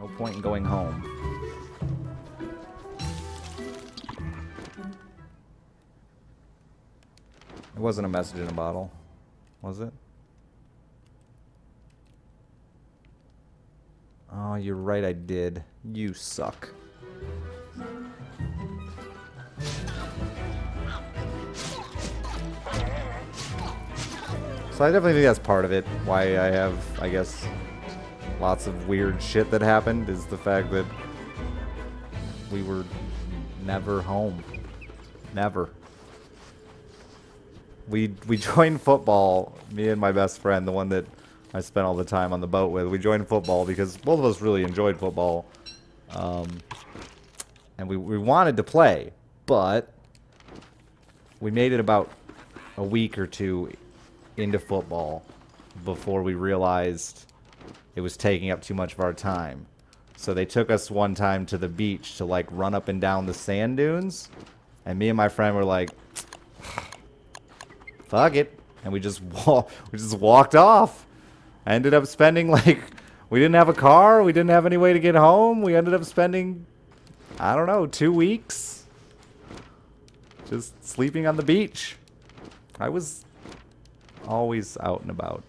No point in going home. It wasn't a message in a bottle, was it? Oh, you're right, I did. You suck. So I definitely think that's part of it. Why I have, I guess, lots of weird shit that happened is the fact that we were never home. Never. We joined football, me and my best friend, the one that I spent all the time on the boat with. We joined football because both of us really enjoyed football. And we wanted to play, but we made it about a week or two into football before we realized it was taking up too much of our time. So they took us one time to the beach to like run up and down the sand dunes, and me and my friend were like, fuck it, and we just walked off. I ended up spending like, we didn't have a car, we didn't have any way to get home. We ended up spending, I don't know, 2 weeks just sleeping on the beach. I was always out and about.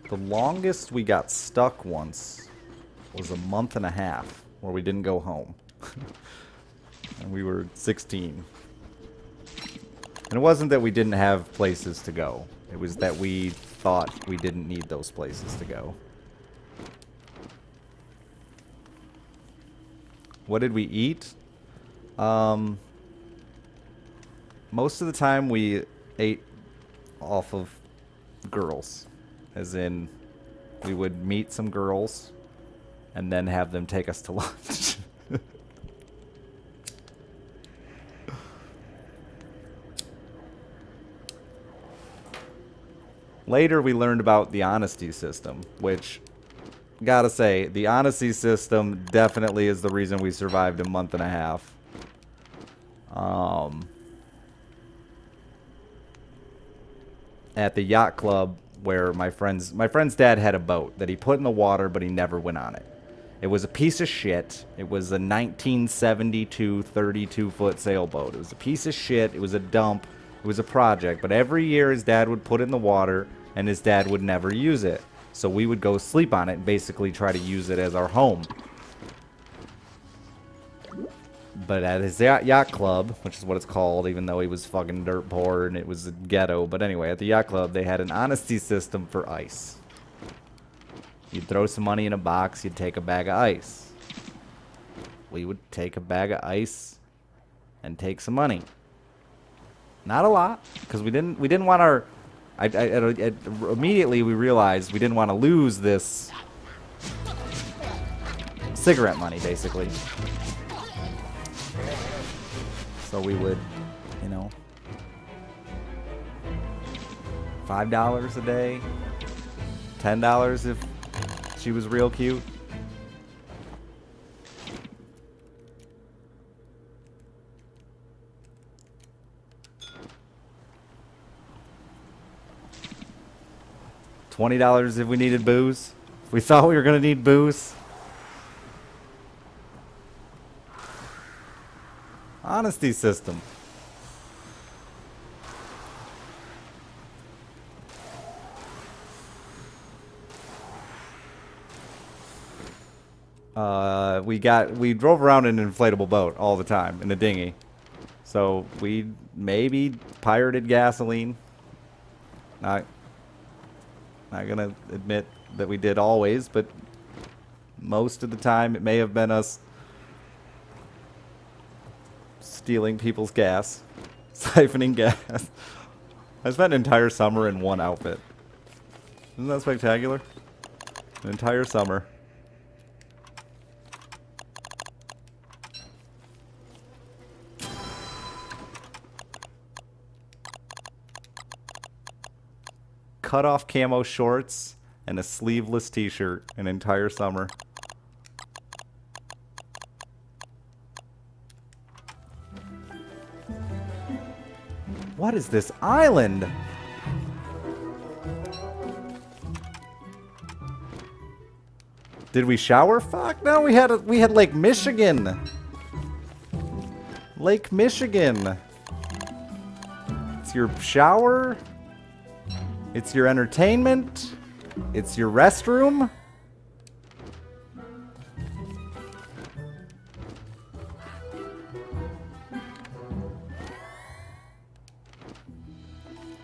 The longest we got stuck once was a month and a half where we didn't go home. And we were 16. And it wasn't that we didn't have places to go. It was that we thought we didn't need those places to go. What did we eat? Most of the time we ate off of girls. As in, we would meet some girls and then have them take us to lunch. Later we learned about the honesty system, which, gotta say, the honesty system definitely is the reason we survived a month and a half. At the yacht club where my friend's dad had a boat that he put in the water, but he never went on it. It was a piece of shit. It was a 1972 32-foot sailboat. It was a piece of shit. It was a dump. It was a project. But every year his dad would put it in the water, and his dad would never use it. So we would go sleep on it and basically try to use it as our home. But at his yacht club, which is what it's called, even though he was fucking dirt poor and it was a ghetto. But anyway, at the yacht club, they had an honesty system for ice. You'd throw some money in a box, you'd take a bag of ice. We would take a bag of ice and take some money. Not a lot, because we didn't want our... immediately we realized we didn't want to lose this cigarette money, basically. So we would, you know, $5 a day, $10 if she was real cute. $20 if we needed booze. If we thought we were going to need booze. Honesty system. We drove around in an inflatable boat all the time in a dinghy. So we maybe pirated gasoline. Not gonna admit that we did always, but most of the time it may have been us stealing people's gas, siphoning gas. I spent an entire summer in one outfit. Isn't that spectacular? An entire summer. Cut off camo shorts and a sleeveless t-shirt an entire summer. What is this island? Did we shower? Fuck no, we had Lake Michigan. Lake Michigan. It's your shower. It's your entertainment. It's your restroom.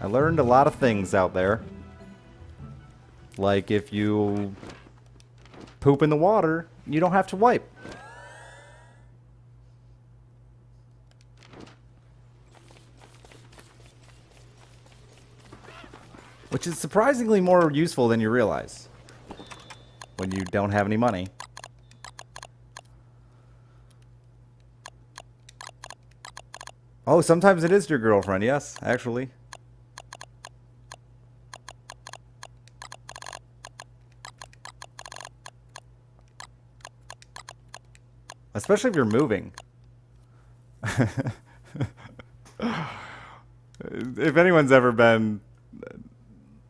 I learned a lot of things out there. Like if you poop in the water, you don't have to wipe. Which is surprisingly more useful than you realize when you don't have any money. Oh, sometimes it is your girlfriend, yes, actually. Especially if you're moving. If anyone's ever been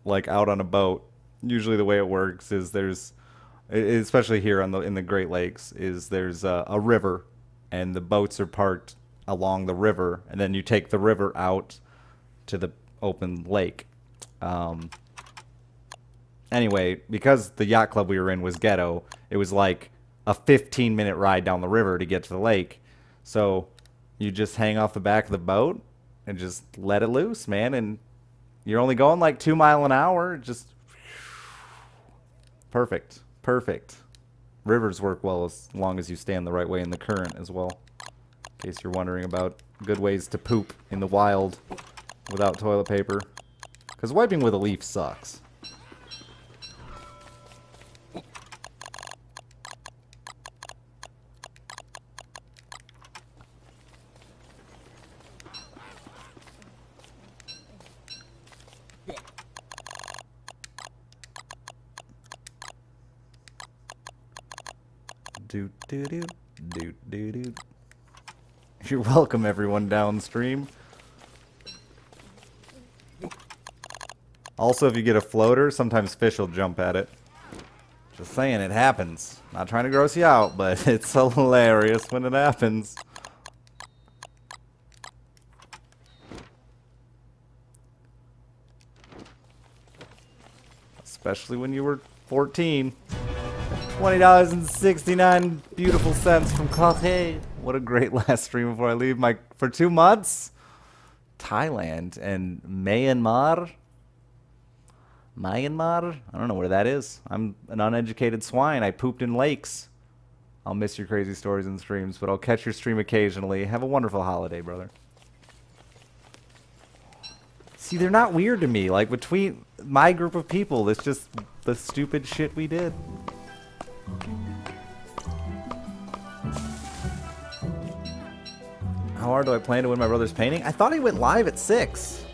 like out on a boat, usually the way it works is there's, especially here on in the Great Lakes, is there's a river and the boats are parked along the river, and then you take the river out to the open lake. Anyway, because the yacht club we were in was ghetto, it was like a 15-minute ride down the river to get to the lake. So you just hang off the back of the boat and just let it loose, man. And you're only going like 2 miles an hour. Just perfect. Perfect. Rivers work well as long as you stand the right way in the current as well. In case you're wondering about good ways to poop in the wild without toilet paper. Because wiping with a leaf sucks. Do. You're welcome, everyone downstream. Also, if you get a floater, sometimes fish will jump at it. Just saying, it happens. Not trying to gross you out, but it's hilarious when it happens. Especially when you were 14. $20.69 beautiful cents from Coffee. What a great last stream before I leave. For 2 months, Thailand and Myanmar. Myanmar? I don't know where that is. I'm an uneducated swine. I pooped in lakes. I'll miss your crazy stories and streams, but I'll catch your stream occasionally. Have a wonderful holiday, brother. See, they're not weird to me. Like, between my group of people, it's just the stupid shit we did. How hard do I plan to win my brother's painting? I thought he went live at 6.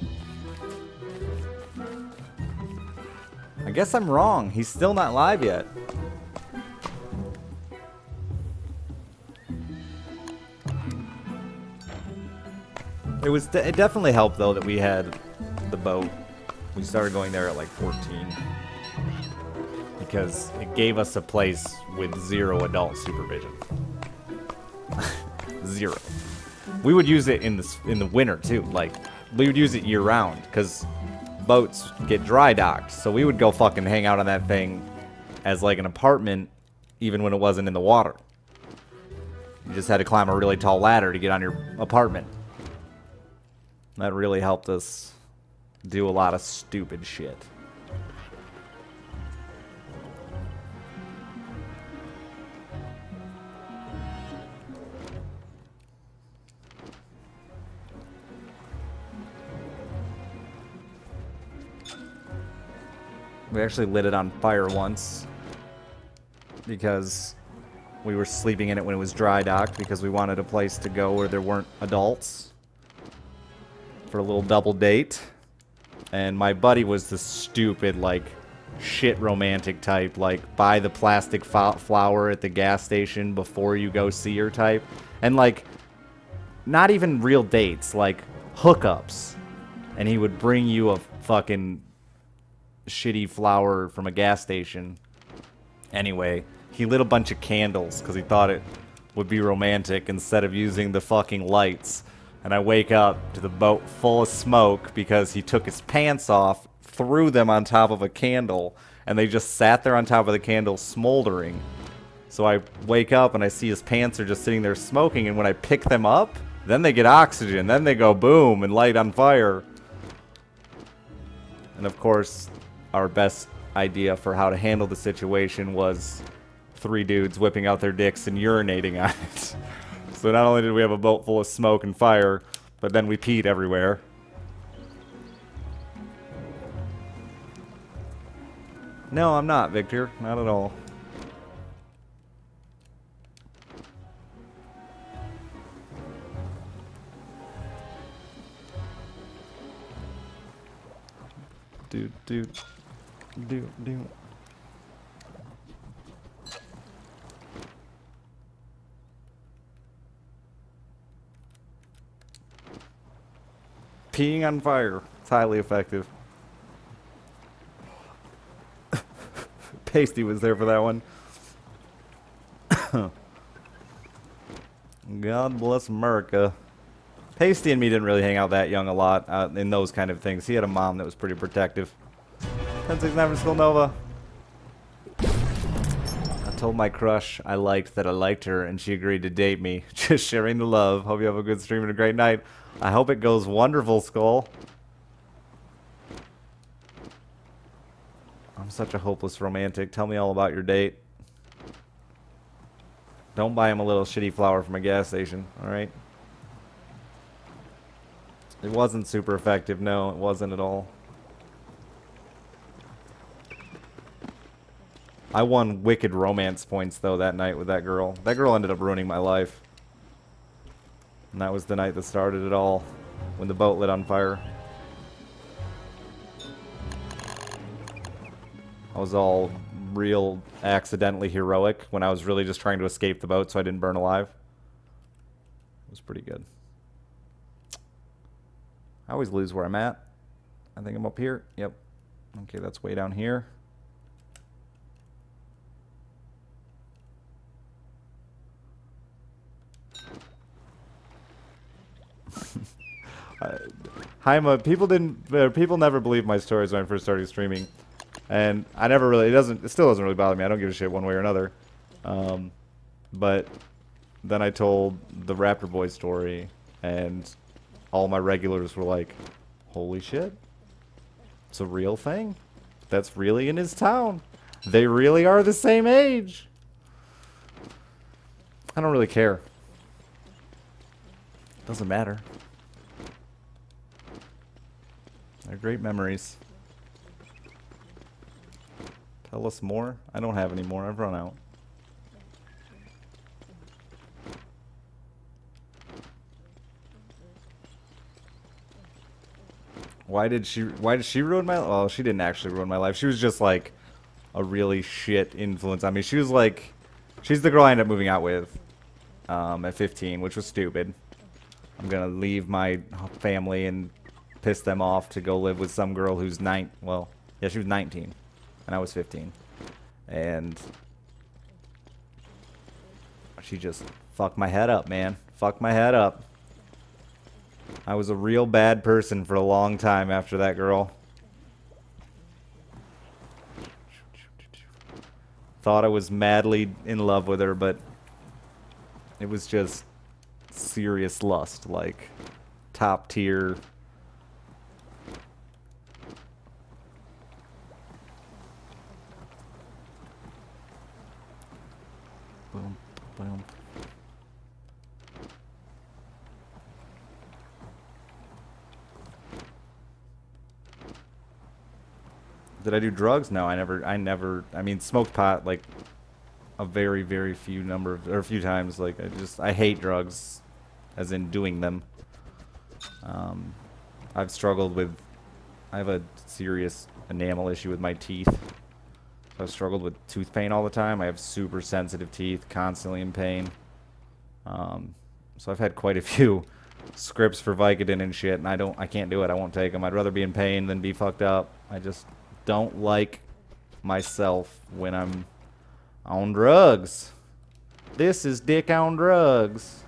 I guess I'm wrong. He's still not live yet. It definitely helped though that we had the boat. We started going there at like 14. Because it gave us a place with 0 adult supervision. 0. We would use it in the winter too. Like, we would use it year round because boats get dry docked. So we would go fucking hang out on that thing as like an apartment, even when it wasn't in the water. You just had to climb a really tall ladder to get on your apartment. That really helped us do a lot of stupid shit. We actually lit it on fire once because we were sleeping in it when it was dry docked because we wanted a place to go where there weren't adults for a little double date. And my buddy was the stupid, like, shit romantic type, like, buy the plastic flower at the gas station before you go see her type. And, like, not even real dates, like, hookups. and he would bring you a fucking shitty flower from a gas station. Anyway, he lit a bunch of candles because he thought it would be romantic instead of using the fucking lights. And I wake up to the boat full of smoke because he took his pants off, threw them on top of a candle, and they just sat there on top of the candle smoldering. So I wake up and I see his pants are just sitting there smoking, and when I pick them up, then they get oxygen, then they go boom and light on fire. And of course, our best idea for how to handle the situation was 3 dudes whipping out their dicks and urinating on it. So not only did we have a boat full of smoke and fire, but then we peed everywhere. No, I'm not, Victor. Not at all. Dude. Peeing on fire. It's highly effective. Pasty was there for that one. God bless America. Pasty and me didn't really hang out that young a lot in those kind of things. He had a mom that was pretty protective. 1069 from Skull Nova. I told my crush I liked that I liked her, and she agreed to date me. Just sharing the love. Hope you have a good stream and a great night. I hope it goes wonderful, Skull. I'm such a hopeless romantic. Tell me all about your date. Don't buy him a little shitty flower from a gas station, alright? It wasn't super effective. No, it wasn't at all. I won wicked romance points, though, that night with that girl. That girl ended up ruining my life. And that was the night that started it all, when the boat lit on fire. I was all real accidentally heroic when I was really just trying to escape the boat so I didn't burn alive. It was pretty good. I always lose where I'm at. I think I'm up here. Yep. Okay, that's way down here. People never believed my stories when I first started streaming, and I never really. It still doesn't really bother me. I don't give a shit one way or another. But then I told the Raptor Boy story, and all my regulars were like, "Holy shit, it's a real thing. That's really in his town. They really are the same age." I don't really care. Doesn't matter. They're great memories. Tell us more? I don't have any more. I've run out. Why did she ruin my life? Well, she didn't actually ruin my life. She was just like a really shit influence on me. She was like, she's the girl I ended up moving out with at 15, which was stupid. I'm gonna leave my family and piss them off to go live with some girl who's well, yeah, she was 19 and I was 15, and she just fucked my head up, man. Fucked my head up. I was a real bad person for a long time after that girl. Thought I was madly in love with her, but it was just serious lust, like top tier. Boom, boom. Did I do drugs? No, I never, I mean, smoked pot, like, a very, very few a few times. Like, I hate drugs, as in doing them. I've struggled with, I have a serious enamel issue with my teeth. So I've struggled with tooth pain all the time. I have super sensitive teeth, constantly in pain. So I've had quite a few scripts for Vicodin and shit, and I can't do it. I won't take them. I'd rather be in pain than be fucked up. I just don't like myself when I'm on drugs. This is dick on drugs.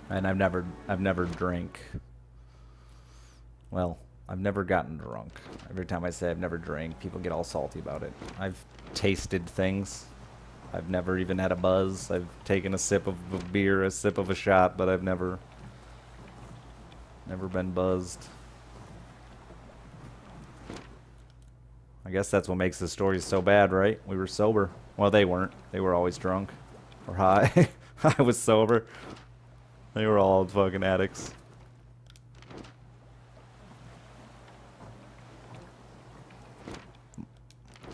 And I've never drank. Well, I've never gotten drunk. Every time I say I've never drank, people get all salty about it. I've tasted things. I've never even had a buzz. I've taken a sip of a beer, a sip of a shot, but I've never been buzzed. I guess that's what makes the stories so bad, right? We were sober. Well, they weren't. They were always drunk or high. I was sober. They were all fucking addicts.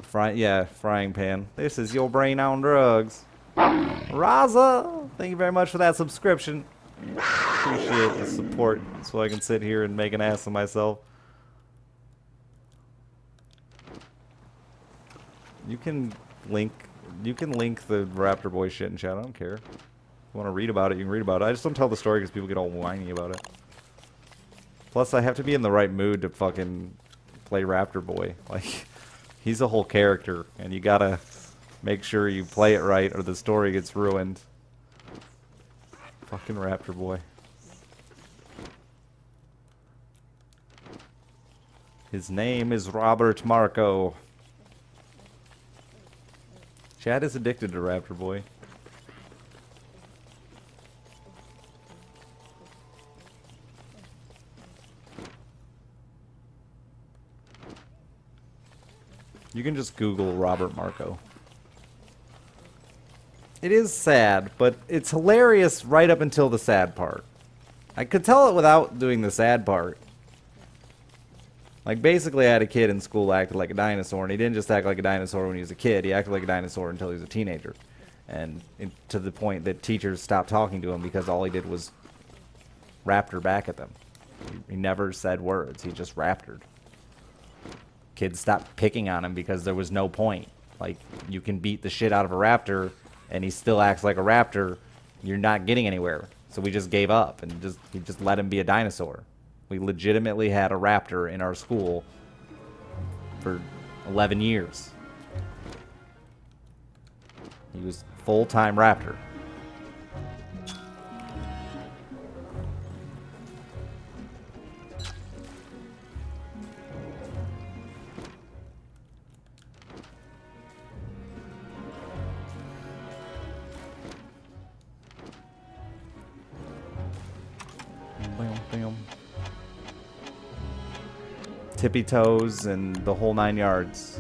Frying pan. This is your brain on drugs. Raza, thank you very much for that subscription. Appreciate the support so I can sit here and make an ass of myself. You can link the Raptor Boy shit in chat. I don't care. If you want to read about it, you can read about it. I just don't tell the story because people get all whiny about it. Plus, I have to be in the right mood to fucking play Raptor Boy. Like, he's a whole character, and you gotta make sure you play it right or the story gets ruined. Fucking Raptor Boy. His name is Robert Marco. Chad is addicted to Raptor Boy. You can just Google Robert Marco. It is sad, but it's hilarious right up until the sad part. I could tell it without doing the sad part. Like, basically, I had a kid in school that acted like a dinosaur, and he didn't just act like a dinosaur when he was a kid. He acted like a dinosaur until he was a teenager. And to the point that teachers stopped talking to him because all he did was raptor back at them. He never said words. He just raptored. Kids stopped picking on him because there was no point. Like, you can beat the shit out of a raptor, and he still acts like a raptor. You're not getting anywhere. So we just gave up, and he just let him be a dinosaur. We legitimately had a raptor in our school for 11 years. He was full-time raptor. Tippy toes and the whole 9 yards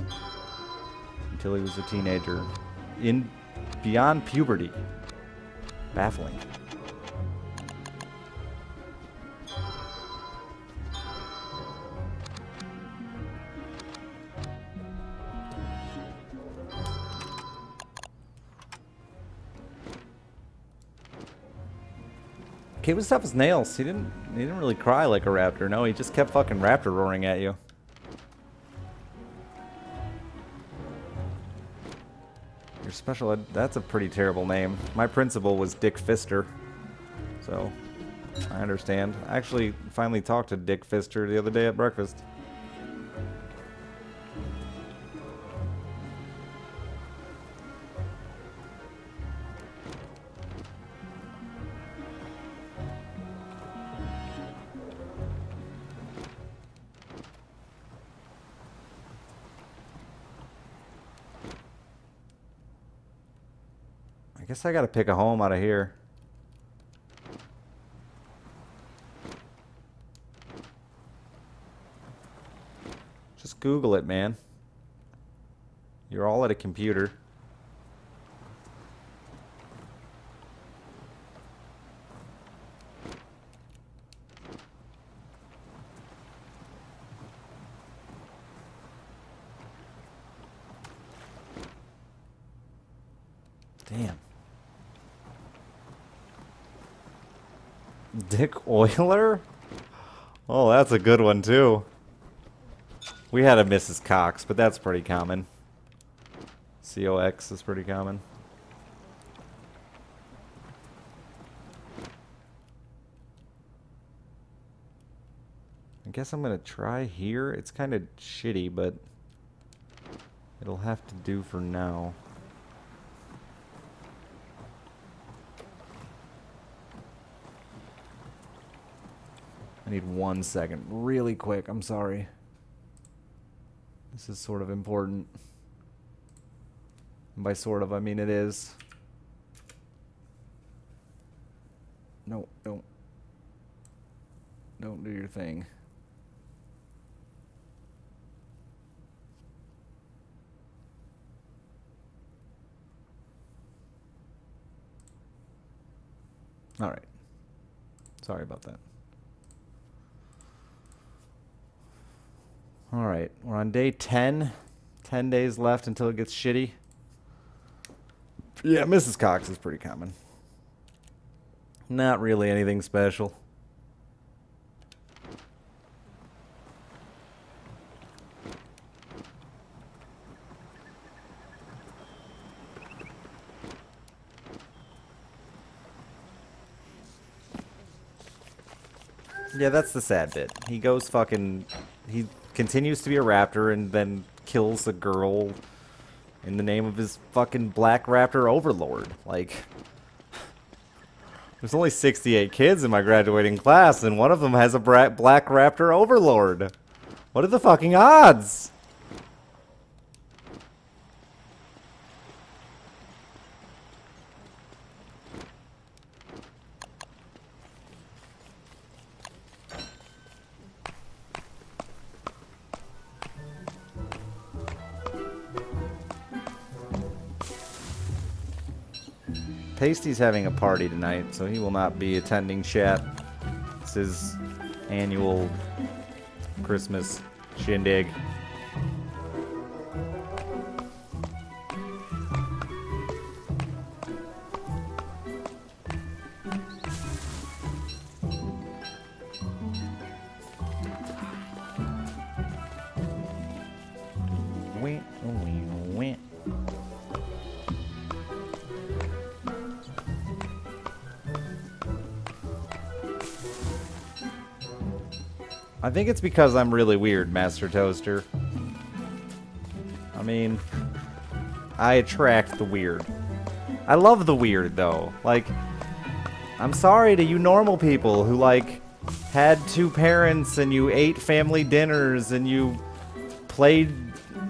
until he was a teenager. Beyond puberty. Baffling. Kid was tough as nails. He didn't really cry like a raptor. No, he just kept fucking raptor roaring at you. Your special ed, that's a pretty terrible name. My principal was Dick Fister. So, I understand. I actually finally talked to Dick Fister the other day at breakfast. I guess I gotta pick a home out of here. Just Google it, man. You're all at a computer. Damn. Dick Euler? Oh, that's a good one, too. We had a Mrs. Cox, but that's pretty common. COX is pretty common. guess I'm gonna try here. It's kind of shitty, but it'll have to do for now. I need 1 second. Really quick. I'm sorry. This is sort of important. And by sort of, I mean it is. No, don't. Don't do your thing. All right. Sorry about that. All right, we're on day 10. 10 days left until it gets shitty. Yeah, Mrs. Cox is pretty common. Not really anything special. Yeah, that's the sad bit. He goes fucking... He continues to be a raptor and then kills a girl in the name of his fucking black raptor overlord. Like... There's only 68 kids in my graduating class, and one of them has a black raptor overlord. What are the fucking odds? Pasty's having a party tonight, so he will not be attending chat. It's his annual Christmas shindig. I think it's because I'm really weird, Master Toaster. I mean, I attract the weird. I love the weird, though. Like, I'm sorry to you normal people who, like, had 2 parents and you ate family dinners and you played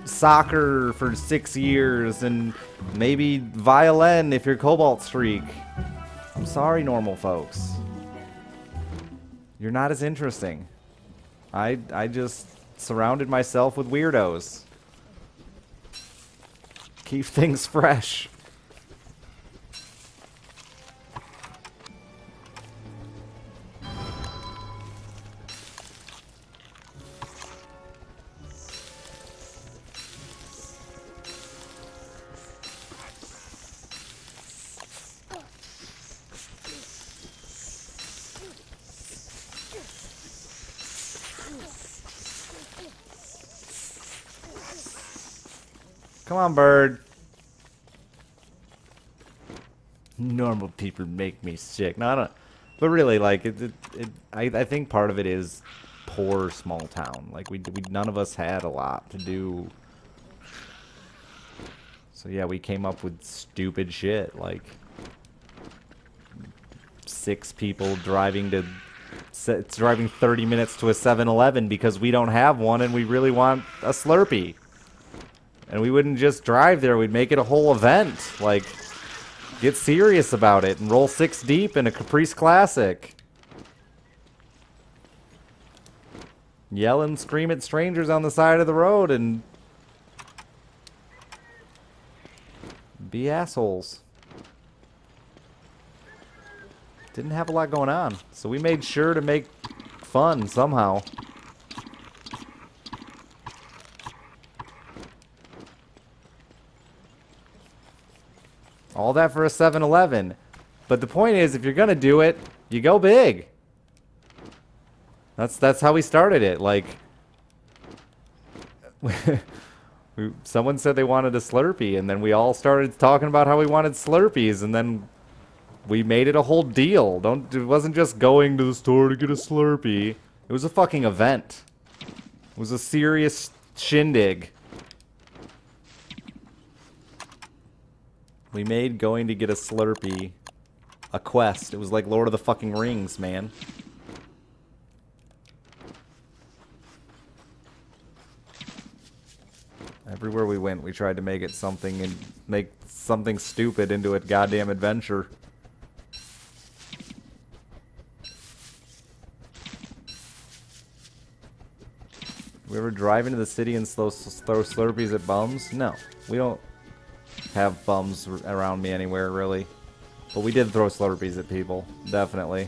soccer for 6 years and maybe violin if you're Cobalt Streak. I'm sorry, normal folks. You're not as interesting. I just surrounded myself with weirdos. Keep things fresh. Come on, bird. Normal people make me sick. No, I don't. But really, like, I think part of it is poor small town. Like, we none of us had a lot to do. So yeah, we came up with stupid shit like 6 people driving 30 minutes to a 7-Eleven because we don't have one and we really want a Slurpee. And we wouldn't just drive there, we'd make it a whole event. Like, get serious about it and roll 6 deep in a Caprice Classic. Yell and scream at strangers on the side of the road and be assholes. Didn't have a lot going on, so we made sure to make fun somehow. All that for a 7-Eleven. But the point is, if you're gonna do it, you go big. That's how we started it. Like, someone said they wanted a Slurpee, and then we all started talking about how we wanted Slurpees, and then we made it a whole deal. It wasn't just going to the store to get a Slurpee. It was a fucking event. It was a serious shindig. We made going to get a Slurpee a quest. It was like Lord of the fucking Rings, man. Everywhere we went, we tried to make it something and make something stupid into a goddamn adventure. We ever drive into the city and throw Slurpees at bums? No, we don't have bums around me anywhere, really. But we did throw Slurpees at people, definitely.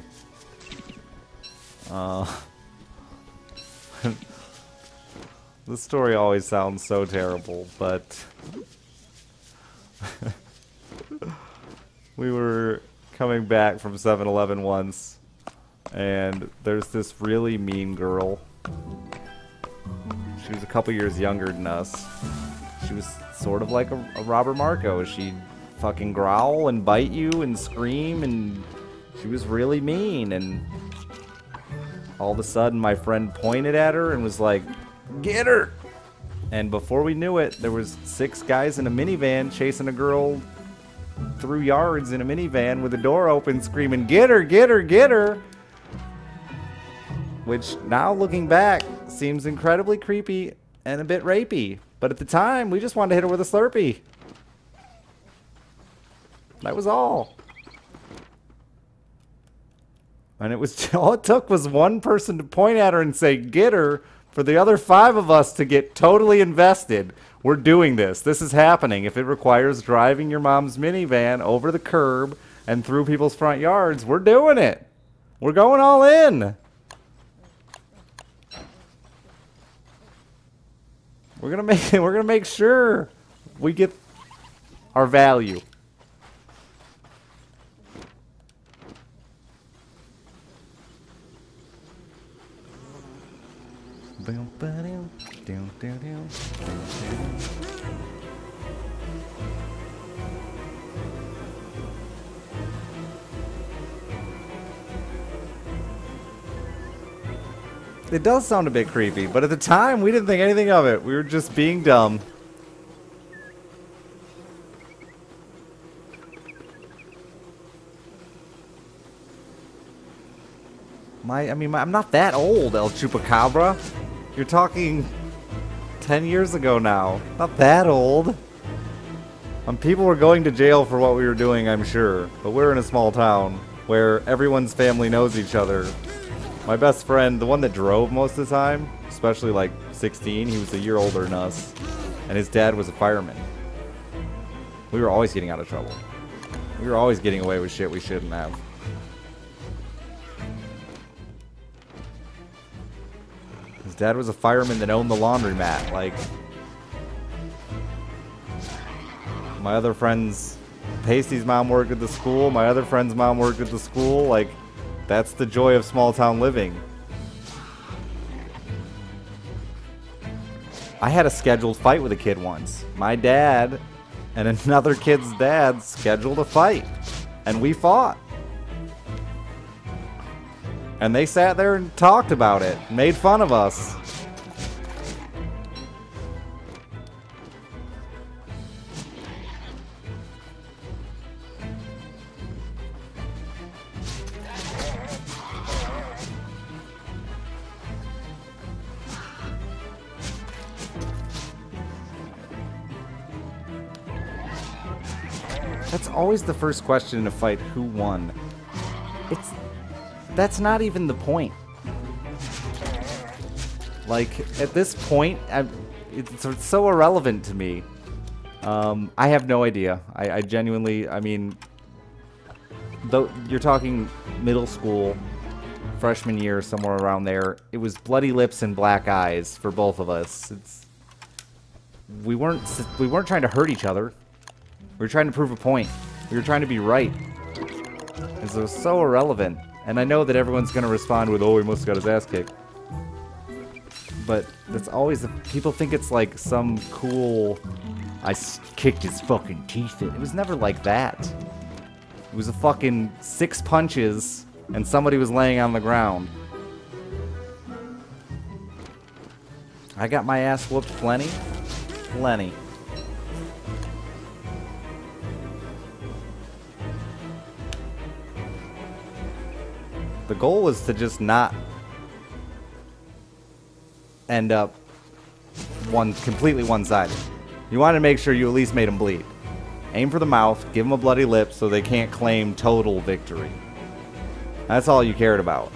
This story always sounds so terrible, but we were coming back from 7-Eleven once, and there's this really mean girl. She was a couple years younger than us. She was sort of like a Robert Marco. She'd fucking growl and bite you and scream, and she was really mean. And all of a sudden, my friend pointed at her and was like, "Get her!" And before we knew it, there was 6 guys in a minivan chasing a girl through yards in a minivan with the door open, screaming, "Get her! Get her! Get her!" Which, now looking back, seems incredibly creepy and a bit rapey. But at the time, we just wanted to hit her with a Slurpee. That was all. And it was all it took was one person to point at her and say, "Get her," for the other 5 of us to get totally invested. We're doing this. This is happening. If it requires driving your mom's minivan over the curb and through people's front yards, we're doing it. We're going all in. We're gonna make sure we get our value. It does sound a bit creepy, but at the time we didn't think anything of it. We were just being dumb. I'm not that old, El Chupacabra. You're talking 10 years ago now. Not that old. People were going to jail for what we were doing, I'm sure. But we're in a small town where everyone's family knows each other. My best friend, the one that drove most of the time, especially like 16, he was a year older than us. And his dad was a fireman. We were always getting out of trouble. We were always getting away with shit we shouldn't have. His dad was a fireman that owned the laundromat. Like, my other friends, Pasty's mom worked at the school. My other friend's mom worked at the school. Like, that's the joy of small town living. I had a scheduled fight with a kid once. My dad and another kid's dad scheduled a fight. And we fought. And they sat there and talked about it. Made fun of us. That's always the first question in a fight, who won? That's not even the point. Like, at this point, it's so irrelevant to me. I have no idea. I genuinely, though you're talking middle school, freshman year, somewhere around there, it was bloody lips and black eyes for both of us. We weren't trying to hurt each other. We were trying to prove a point. We were trying to be right. It was so irrelevant. And I know that everyone's going to respond with, "Oh, he must have got his ass kicked." But that's always... People think it's like some cool... I kicked his fucking teeth in. It was never like that. It was a fucking 6 punches and somebody was laying on the ground. I got my ass whooped plenty. Plenty. The goal was to just not end up completely one-sided. You wanted to make sure you at least made them bleed. Aim for the mouth, give them a bloody lip so they can't claim total victory. That's all you cared about.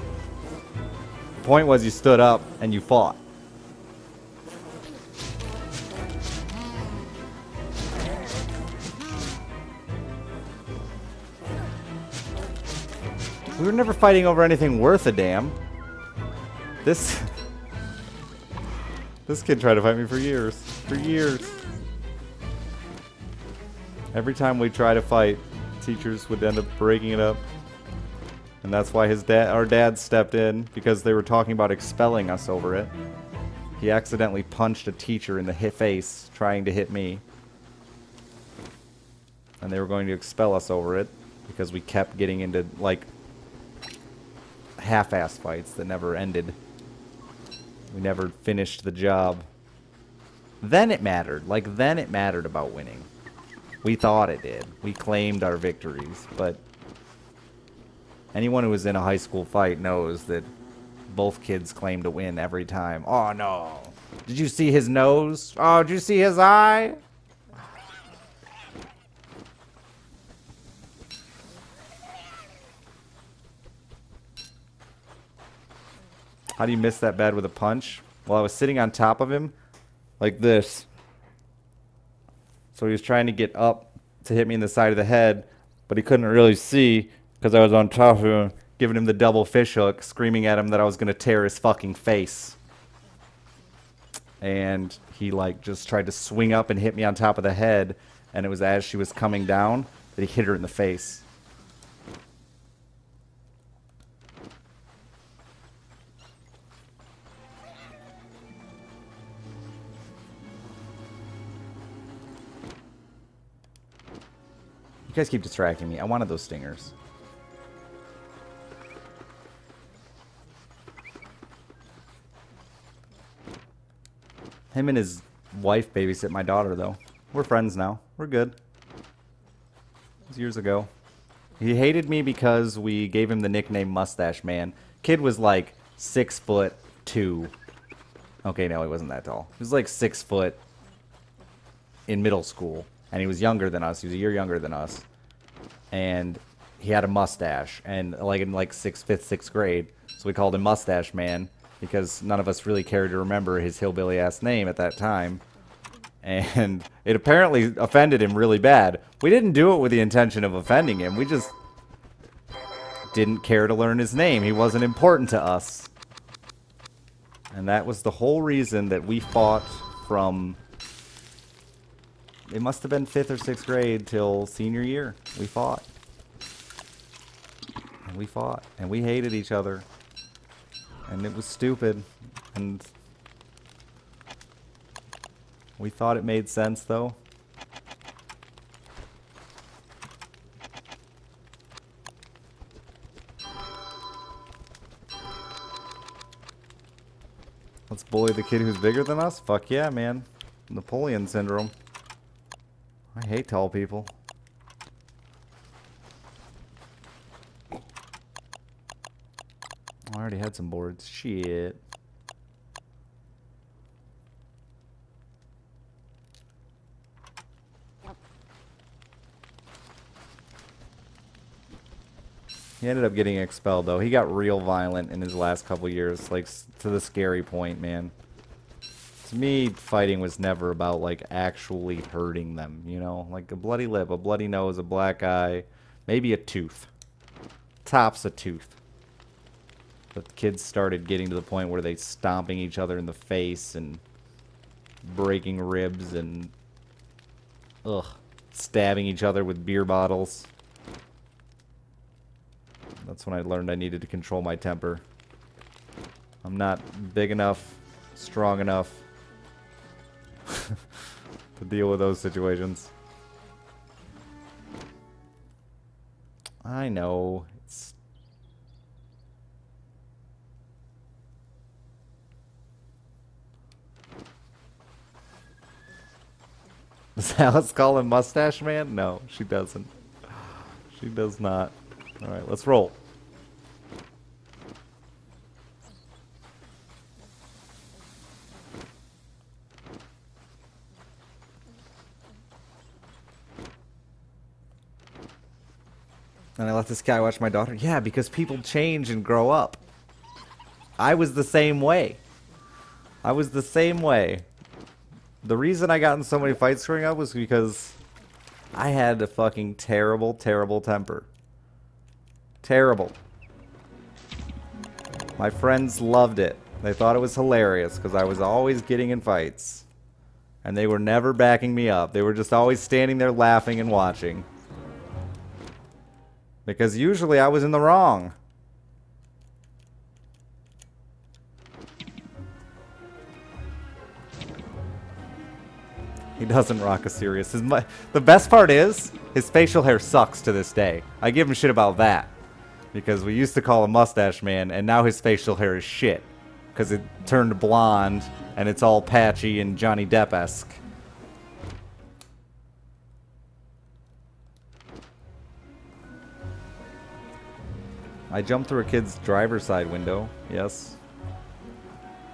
The point was you stood up and you fought. We were never fighting over anything worth a damn. This kid tried to fight me for years. For years. Every time we try to fight, teachers would end up breaking it up. And that's why our dad stepped in, because they were talking about expelling us over it. He accidentally punched a teacher in the face trying to hit me. And they were going to expel us over it because we kept getting into, like, half-ass fights that never ended. We never finished the job. Then it mattered. Like, then it mattered about winning. We thought it did. We claimed our victories, but anyone who was in a high school fight knows that both kids claim to win every time. Oh, no. Did you see his nose? Oh, did you see his eye? How do you miss that bad with a punch? Well, I was sitting on top of him like this. So he was trying to get up to hit me in the side of the head, but he couldn't really see because I was on top of him, giving him the double fish hook, screaming at him that I was going to tear his fucking face. And he, like, just tried to swing up and hit me on top of the head, and it was as she was coming down that he hit her in the face. You guys keep distracting me. I wanted those stingers. Him and his wife babysit my daughter, though. We're friends now. We're good. It was years ago. He hated me because we gave him the nickname Mustache Man. Kid was like 6'2". Okay, no, he wasn't that tall. He was like 6 foot in middle school. And he was younger than us. He was a year younger than us. And he had a mustache. And like in like fifth, sixth grade. So we called him Mustache Man. Because none of us really cared to remember his hillbilly-ass name at that time. And it apparently offended him really bad. We didn't do it with the intention of offending him. We just didn't care to learn his name. He wasn't important to us. And that was the whole reason that we fought from... It must have been 5th or 6th grade till senior year. We fought. And we fought. And we hated each other. And it was stupid. And we thought it made sense, though. Let's bully the kid who's bigger than us? Fuck yeah, man. Napoleon syndrome. I hate tall people. I already had some boards. Shit. He ended up getting expelled, though. He got real violent in his last couple years, like, to the scary point, man. To me, fighting was never about, like, actually hurting them, you know? Like a bloody lip, a bloody nose, a black eye, maybe a tooth. Tops a tooth. But the kids started getting to the point where they stomping each other in the face and breaking ribs and, stabbing each other with beer bottles. That's when I learned I needed to control my temper. I'm not big enough, strong enough to deal with those situations. I know. It's... Does Alice call him Mustache Man? No, she doesn't. She does not. Alright, let's roll. And I let this guy watch my daughter? Yeah, because people change and grow up. I was the same way. I was the same way. The reason I got in so many fights growing up was because I had a fucking terrible, terrible temper. Terrible. My friends loved it. They thought it was hilarious because I was always getting in fights. And they were never backing me up. They were just always standing there laughing and watching. Because usually I was in the wrong. He doesn't rock a serious. The best part is, his facial hair sucks to this day. I give him shit about that. Because we used to call him Mustache Man, and now his facial hair is shit. Because it turned blonde, and it's all patchy and Johnny Depp-esque. I jumped through a kid's driver's side window, yes.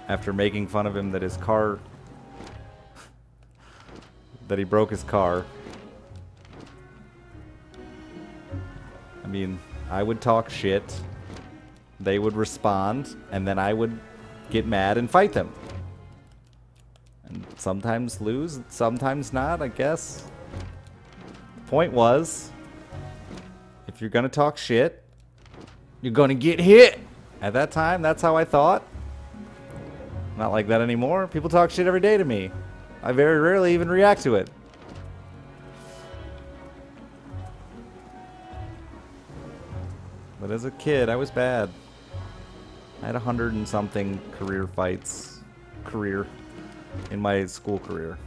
After making fun of him that his car... that he broke his car. I mean, I would talk shit. They would respond, and then I would get mad and fight them. And sometimes lose, sometimes not, I guess. The point was, if you're gonna talk shit, you're gonna get hit. At that time, that's how I thought. Not like that anymore. People talk shit every day to me. I very rarely even react to it. But as a kid, I was bad. I had 100 and something career fights. In my school career.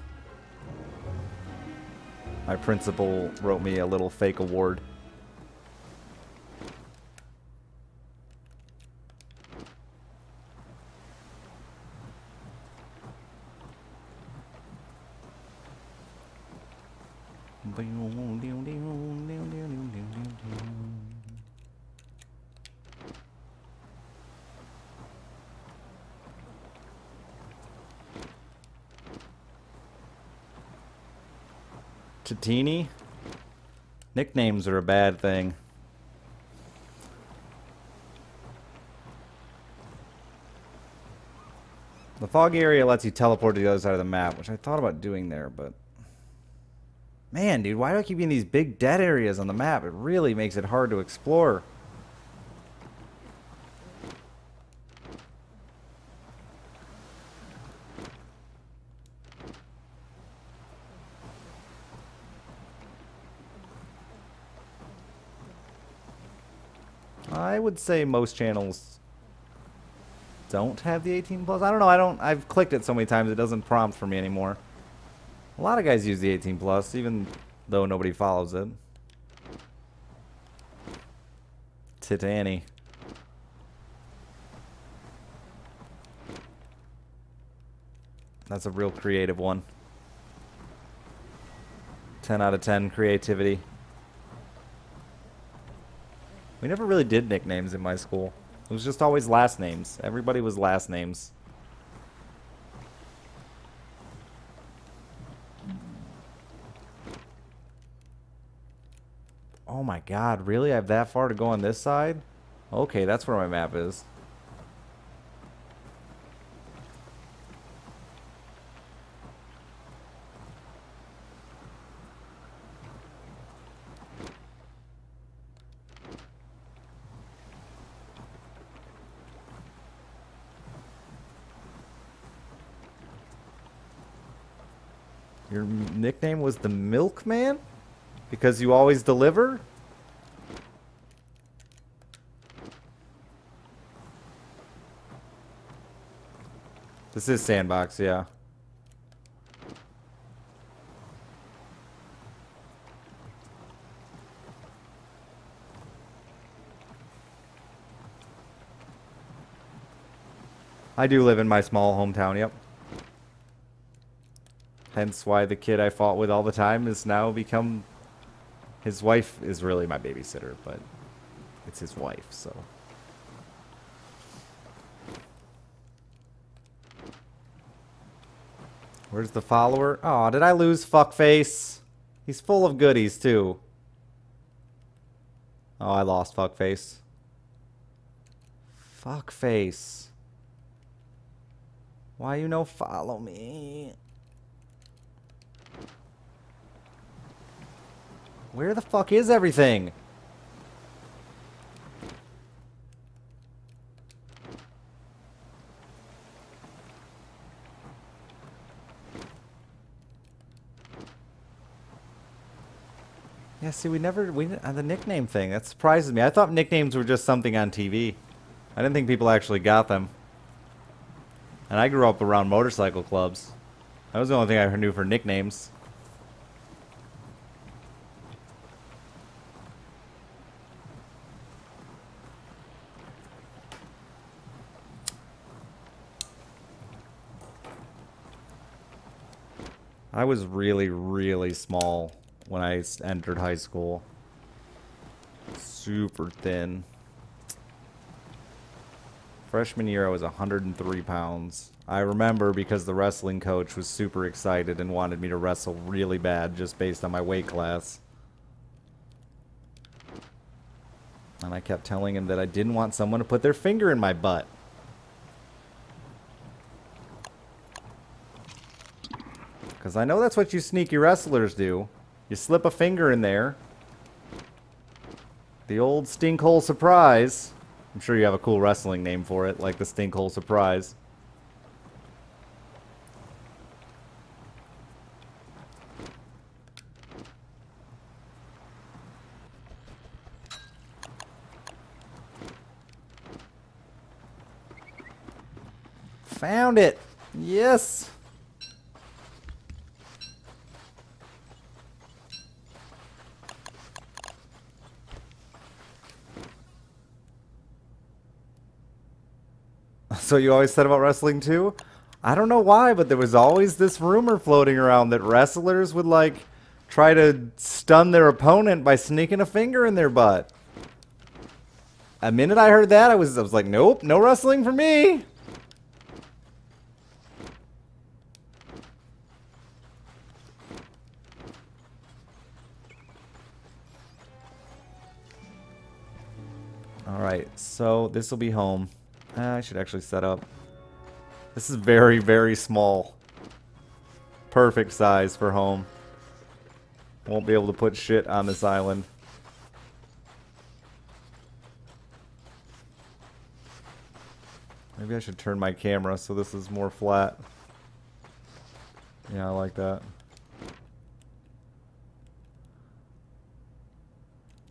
My principal wrote me a little fake award. Tatini? Nicknames are a bad thing. The fog area lets you teleport to the other side of the map, which I thought about doing there, but... Man, dude, why do I keep getting these big dead areas on the map? It really makes it hard to explore. I would say most channels don't have the 18 plus. I don't know. I've clicked it so many times it doesn't prompt for me anymore. A lot of guys use the 18 plus, even though nobody follows it. Titani. That's a real creative one. 10 out of 10 creativity. We never really did nicknames in my school. It was just always last names. Everybody was last names. Oh my god, really? I have that far to go on this side? Okay, that's where my map is. Your nickname was the Milkman? Because you always deliver? This is Sandbox, yeah. I do live in my small hometown, yep. Hence why the kid I fought with all the time has now become... His wife is really my babysitter, but it's his wife, so... Where's the follower? Oh, did I lose Fuckface? He's full of goodies, too. Oh, I lost Fuckface. Fuckface. Why you no follow me? Where the fuck is everything? Yeah, see, we the nickname thing, that surprises me. I thought nicknames were just something on TV. I didn't think people actually got them. And I grew up around motorcycle clubs. That was the only thing I knew for nicknames. I was really, really small when I entered high school. Super thin. Freshman year, I was 103 pounds. I remember because the wrestling coach was super excited and wanted me to wrestle really bad just based on my weight class. And I kept telling him that I didn't want someone to put their finger in my butt. Because I know that's what you sneaky wrestlers do. You slip a finger in there. The old stinkhole surprise. I'm sure you have a cool wrestling name for it, like the stinkhole surprise. Found it! Yes! So you always said about wrestling too? I don't know why, but there was always this rumor floating around that wrestlers would like try to stun their opponent by sneaking a finger in their butt. The minute I heard that, I was like, nope, no wrestling for me. Alright, so this will be home. I should actually set up. This is very, very small. Perfect size for home. Won't be able to put shit on this island. Maybe I should turn my camera so this is more flat. Yeah, I like that.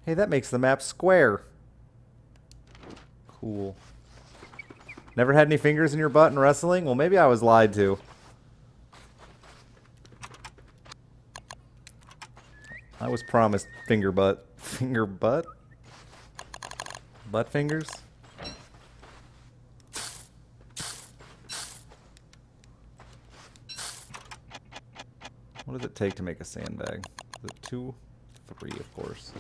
Hey, that makes the map square. Cool. Never had any fingers in your butt in wrestling? Well, maybe I was lied to. I was promised finger butt. Finger butt? Butt fingers? What does it take to make a sandbag? Is it 2? 3, of course.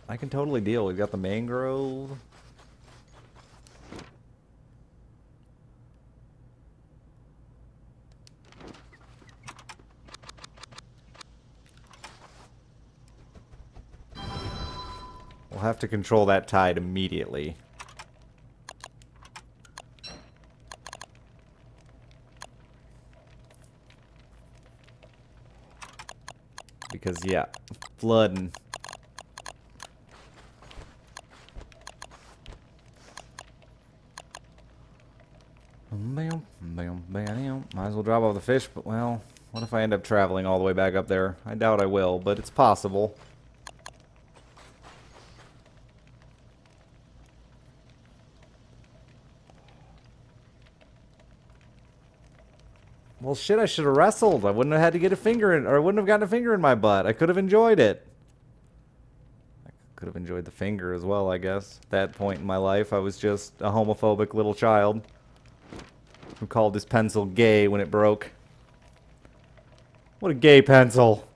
I can totally deal. We've got the mangrove. We'll have to control that tide immediately. Because, yeah, flooding. Might as well drop off the fish, but well, what if I end up traveling all the way back up there? I doubt I will, but it's possible. Well, shit, I should have wrestled. I wouldn't have had to get a finger in, or I wouldn't have gotten a finger in my butt. I could have enjoyed it. Could have enjoyed the finger as well, I guess. At that point in my life, I was just a homophobic little child who called his pencil gay when it broke. What a gay pencil.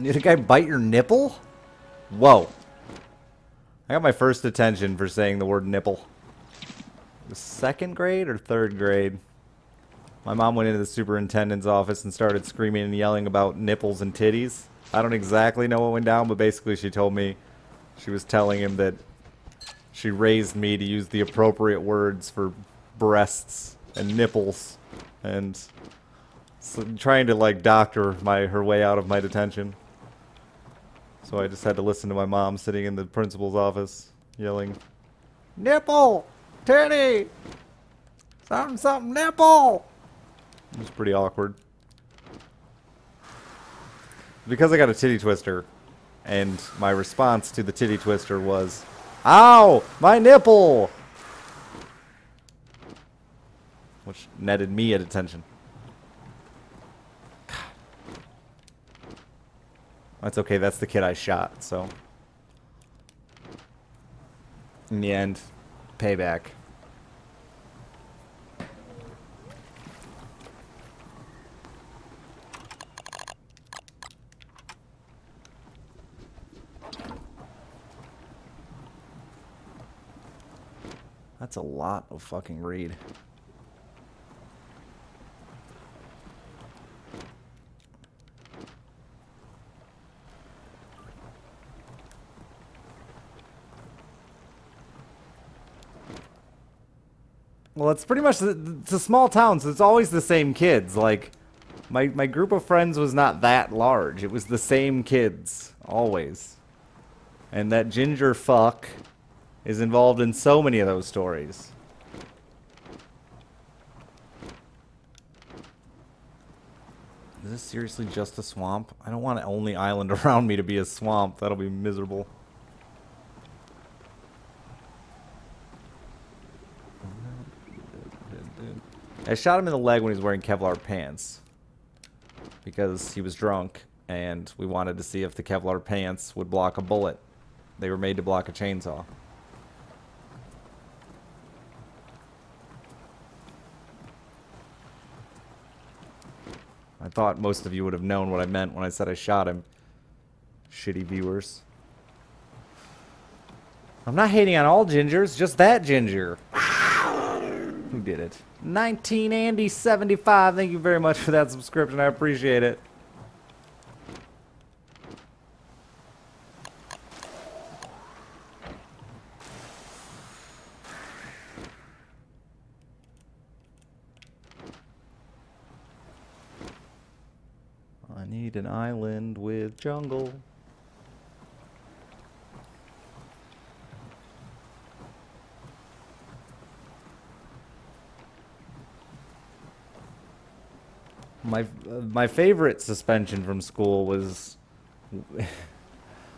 Did a guy bite your nipple? Whoa. I got my first detention for saying the word nipple. It was 2nd grade or 3rd grade. My mom went into the superintendent's office and started screaming and yelling about nipples and titties. I don't exactly know what went down, but basically she told me she was telling him that she raised me to use the appropriate words for breasts and nipples, and so trying to like doctor her way out of my detention. So I just had to listen to my mom sitting in the principal's office yelling, "Nipple! Titty! Something, something, nipple!" It was pretty awkward. Because I got a titty twister, and my response to the titty twister was, "Ow! My nipple!" Which netted me a detention. That's okay, that's the kid I shot, so. In the end, payback. That's a lot of fucking read. Well, it's pretty much, it's a small town, so it's always the same kids. Like, my group of friends was not that large. It was the same kids, always. And that ginger fuck is involved in so many of those stories. Is this seriously just a swamp? I don't want the only island around me to be a swamp. That'll be miserable. I shot him in the leg when he was wearing Kevlar pants because he was drunk and we wanted to see if the Kevlar pants would block a bullet. They were made to block a chainsaw. I thought most of you would have known what I meant when I said I shot him. Shitty viewers. I'm not hating on all gingers, just that ginger. Who did it? 19Andy75, thank you very much for that subscription. I appreciate it. I need an island with jungle. My favorite suspension from school was,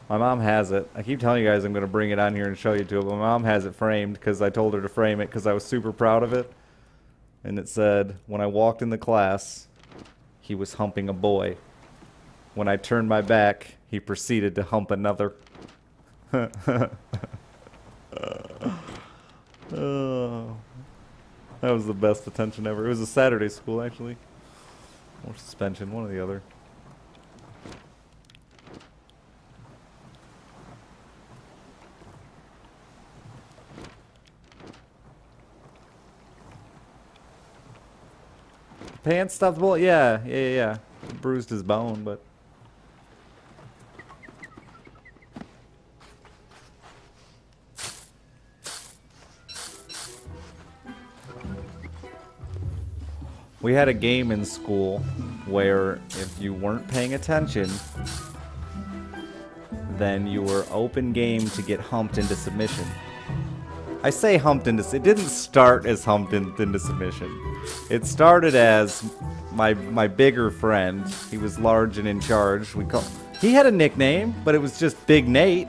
my mom has it. I keep telling you guys I'm going to bring it on here and show you to it, but my mom has it framed because I told her to frame it because I was super proud of it. And it said, when I walked in the class, he was humping a boy. When I turned my back, he proceeded to hump another. Oh, that was the best detention ever. It was a Saturday school, actually. Or suspension, one or the other. Pants stuffed the bullet? Yeah. It bruised his bone, but... We had a game in school where if you weren't paying attention, then you were open game to get humped into submission. I say humped into... It didn't start as humped into submission. It started as my bigger friend. He was large and in charge. He had a nickname, but it was just Big Nate.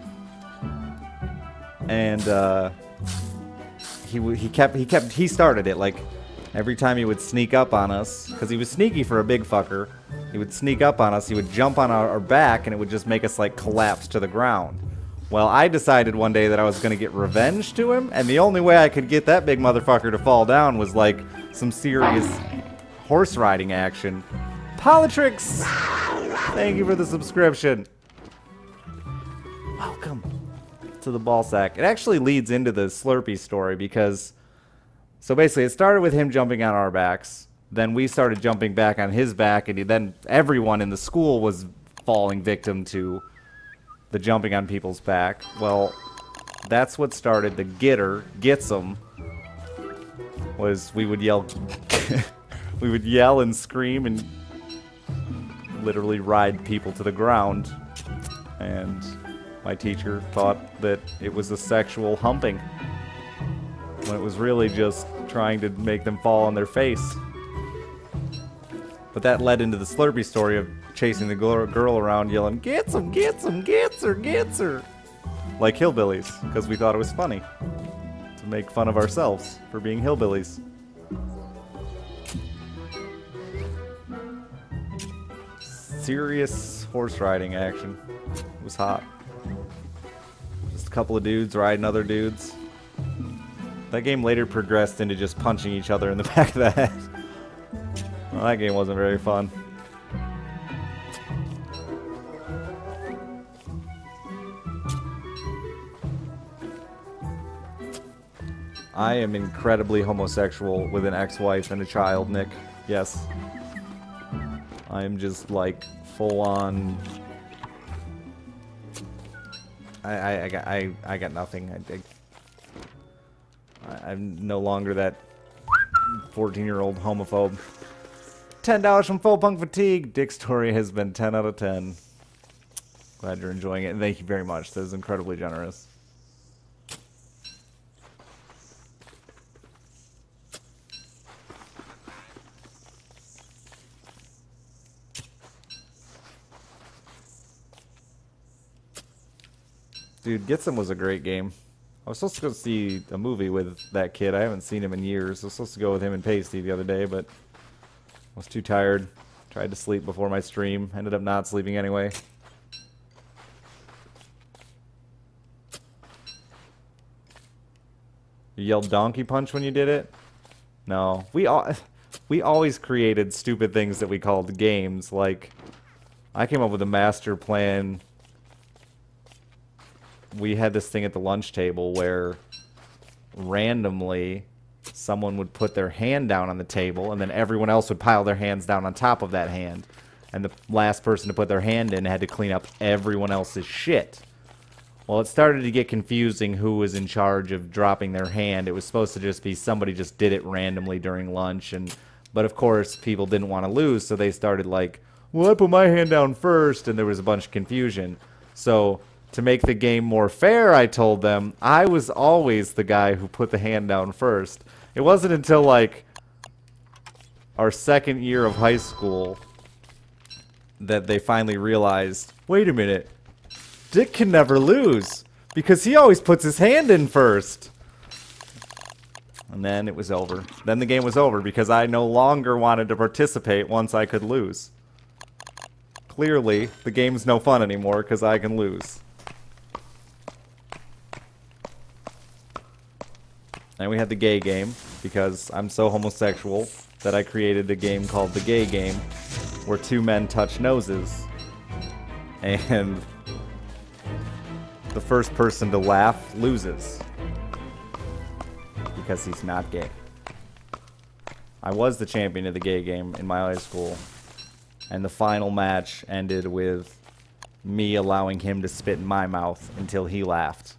And he started it. Like every time he would sneak up on us, because he was sneaky for a big fucker. He would sneak up on us. He would jump on our back, and it would just make us like collapse to the ground. Well, I decided one day that I was going to get revenge to him, and the only way I could get that big motherfucker to fall down was like some serious horse riding action. Politrix! Thank you for the subscription. Welcome to the ball sack. It actually leads into the Slurpee story because, so basically it started with him jumping on our backs, then we started jumping back on his back, and then everyone in the school was falling victim to the jumping on people's back. Well, that's what started the gets 'em, was we would yell we would yell and scream and literally ride people to the ground. And my teacher thought that it was a sexual humping, when it was really just trying to make them fall on their face. But that led into the Slurpee story of chasing the girl around yelling, "Gets him, gets him, gets her, gets her!" Like hillbillies, because we thought it was funny to make fun of ourselves for being hillbillies. Serious horse riding action. It was hot. Just a couple of dudes riding other dudes. That game later progressed into just punching each other in the back of the head. Well, that game wasn't very fun. I am incredibly homosexual with an ex-wife and a child, Nick. Yes. I am just like full on. I got nothing. I'm no longer that 14-year-old homophobe. $10 from Full Punk Fatigue. Dick's story has been 10 out of 10. Glad you're enjoying it, and thank you very much. That is incredibly generous. Dude, Get Some was a great game. I was supposed to go see a movie with that kid. I haven't seen him in years. I was supposed to go with him and Pasty the other day, but I was too tired. Tried to sleep before my stream. Ended up not sleeping anyway. You yelled donkey punch when you did it? No. We always created stupid things that we called games. Like, I came up with a master plan. We had this thing at the lunch table where randomly someone would put their hand down on the table, and then everyone else would pile their hands down on top of that hand. And the last person to put their hand in had to clean up everyone else's shit. Well, it started to get confusing who was in charge of dropping their hand. It was supposed to just be somebody just did it randomly during lunch, but of course people didn't want to lose, so they started like, well, I put my hand down first, and there was a bunch of confusion. So to make the game more fair, I told them I was always the guy who put the hand down first. It wasn't until like our second year of high school that they finally realized, wait a minute, Dick can never lose because he always puts his hand in first. And then it was over. Then the game was over because I no longer wanted to participate once I could lose. Clearly, the game's no fun anymore because I can lose. And we had the gay game because I'm so homosexual that I created a game called the gay game where two men touch noses. And the first person to laugh loses because he's not gay. I was the champion of the gay game in my high school, and the final match ended with me allowing him to spit in my mouth until he laughed.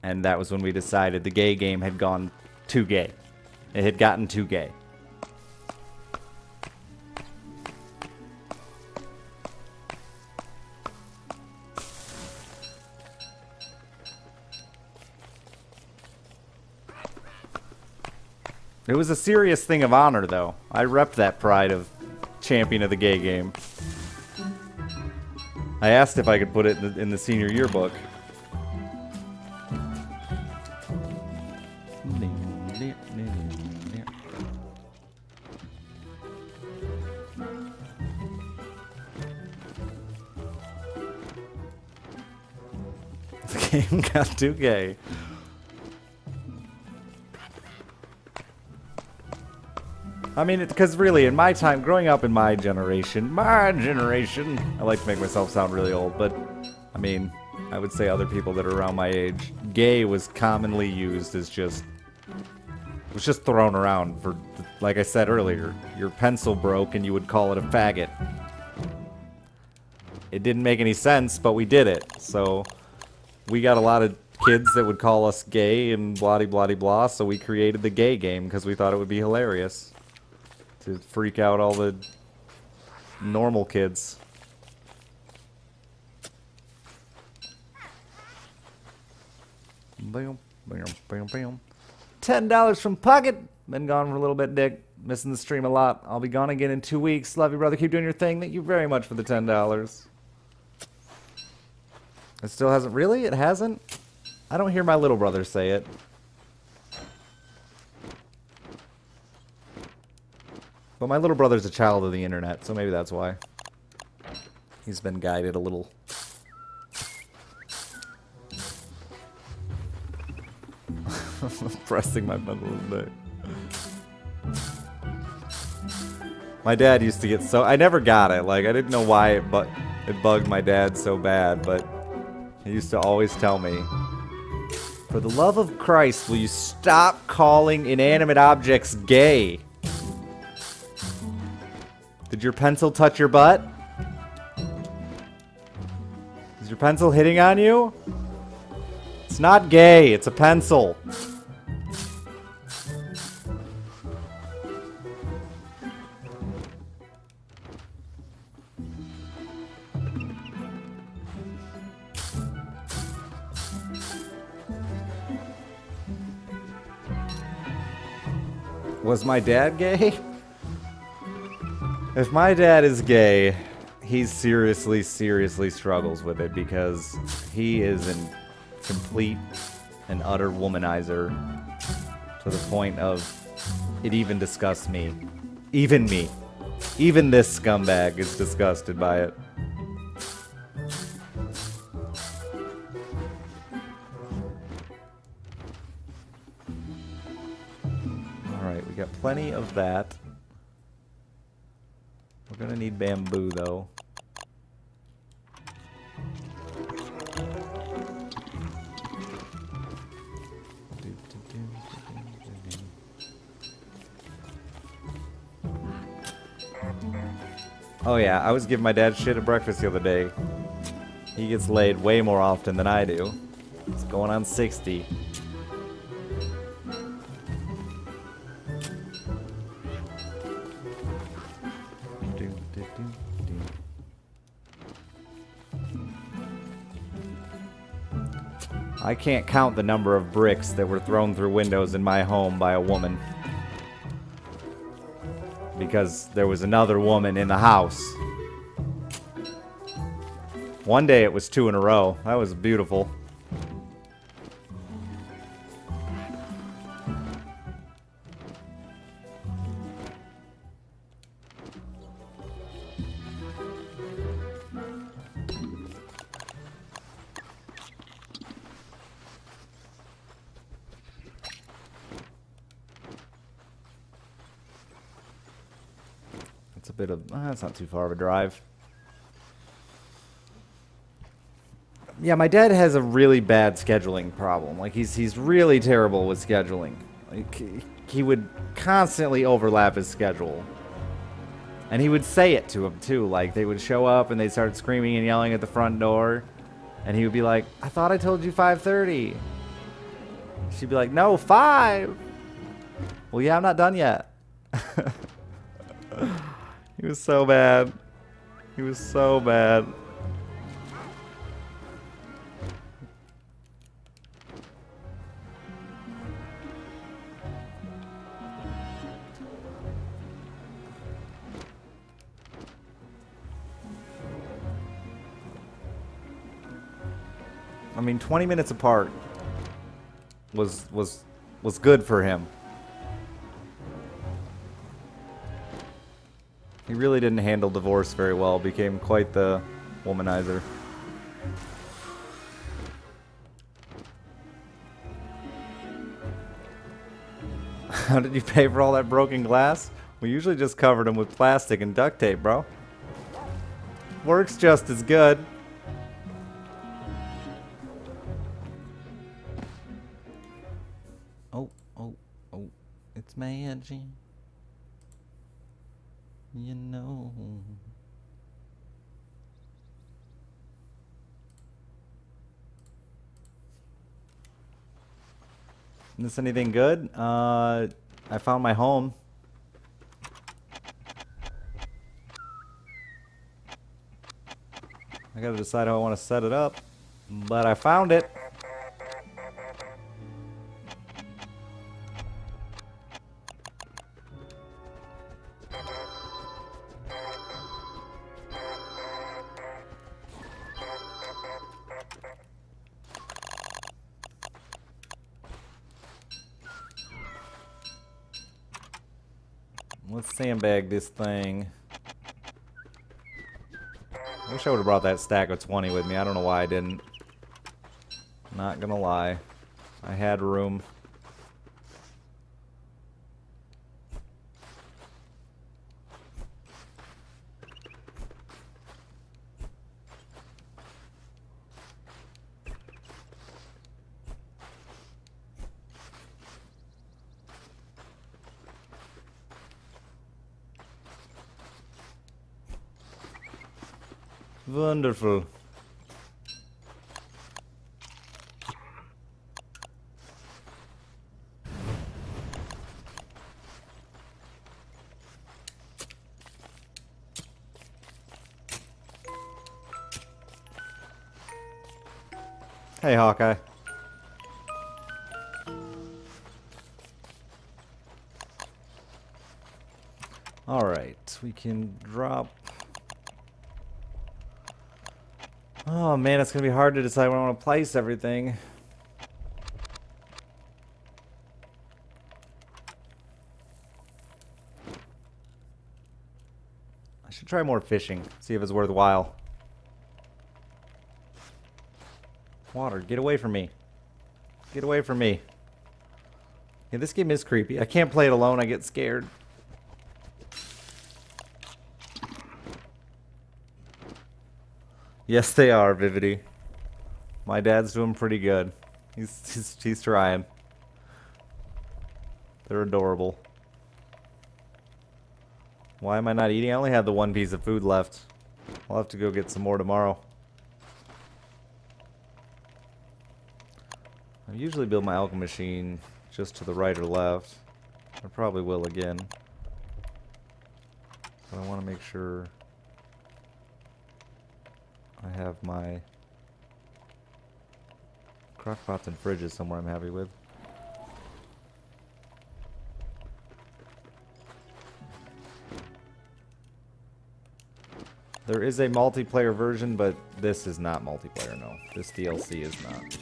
And that was when we decided the gay game had gone too gay. It had gotten too gay. It was a serious thing of honor, though. I repped that pride of champion of the gay game. I asked if I could put it in the senior yearbook. The game got too gay. I mean, because really, in my time, growing up in my generation, I like to make myself sound really old, but, I mean, I would say other people that are around my age, gay was commonly used as just, it was just thrown around for, like I said earlier, your pencil broke and you would call it a faggot. It didn't make any sense, but we did it, so we got a lot of kids that would call us gay and blah-de-blah-de-blah, so we created the gay game because we thought it would be hilarious to freak out all the normal kids. Bam, bam, bam, bam. $10 from Pocket. Been gone for a little bit, Dick. Missing the stream a lot. I'll be gone again in 2 weeks. Love you, brother. Keep doing your thing. Thank you very much for the $10. It still hasn't... Really? It hasn't? I don't hear my little brother say it. But my little brother's a child of the internet, so maybe that's why. He's been guided a little. Pressing my button a little bit. My dad used to get so... I never got it. Like, I didn't know why it bugged my dad so bad, but he used to always tell me, for the love of Christ, will you stop calling inanimate objects gay? Did your pencil touch your butt? Is your pencil hitting on you? It's not gay, it's a pencil. Was my dad gay? If my dad is gay, he seriously struggles with it because he is a complete and utter womanizer to the point of it even disgusts me. Even me. Even this scumbag is disgusted by it. Alright, we got plenty of that. We're gonna need bamboo, though. Oh yeah, I was giving my dad shit at breakfast the other day. He gets laid way more often than I do. It's going on 60. I can't count the number of bricks that were thrown through windows in my home by a woman. Because there was another woman in the house. One day it was 2 in a row. That was beautiful. That's not too far of a drive. Yeah, my dad has a really bad scheduling problem. Like, he's really terrible with scheduling. Like, he would constantly overlap his schedule. And he would say it to him, too. Like, they would show up and they'd start screaming and yelling at the front door. And he would be like, I thought I told you 5:30. She'd be like, no, 5. Well, yeah, I'm not done yet. He was so bad. He was so bad. I mean, 20 minutes apart was good for him. He really didn't handle divorce very well. Became quite the womanizer. How did you pay for all that broken glass? We usually just covered them with plastic and duct tape, bro. Works just as good. Oh, it's magic. You know. Is this anything good? I found my home. I gotta decide how I want to set it up, but I found it. Let's sandbag this thing. I wish I would have brought that stack of 20 with me. I don't know why I didn't. Not gonna lie. I had room. Wonderful. Hey, Hawkeye. All right, we can drop. Oh man, it's gonna be hard to decide where I want to place everything. I should try more fishing, see if it's worthwhile. Water, get away from me. Get away from me. Yeah, this game is creepy. I can't play it alone, I get scared. Yes, they are, Vivity. My dad's doing pretty good. He's trying. They're adorable. Why am I not eating? I only have the one piece of food left. I'll have to go get some more tomorrow. I usually build my alchemy machine just to the right or left. I probably will again. But I want to make sure I have my crockpots and fridges somewhere I'm happy with. There is a multiplayer version, but this is not multiplayer, no. This DLC is not.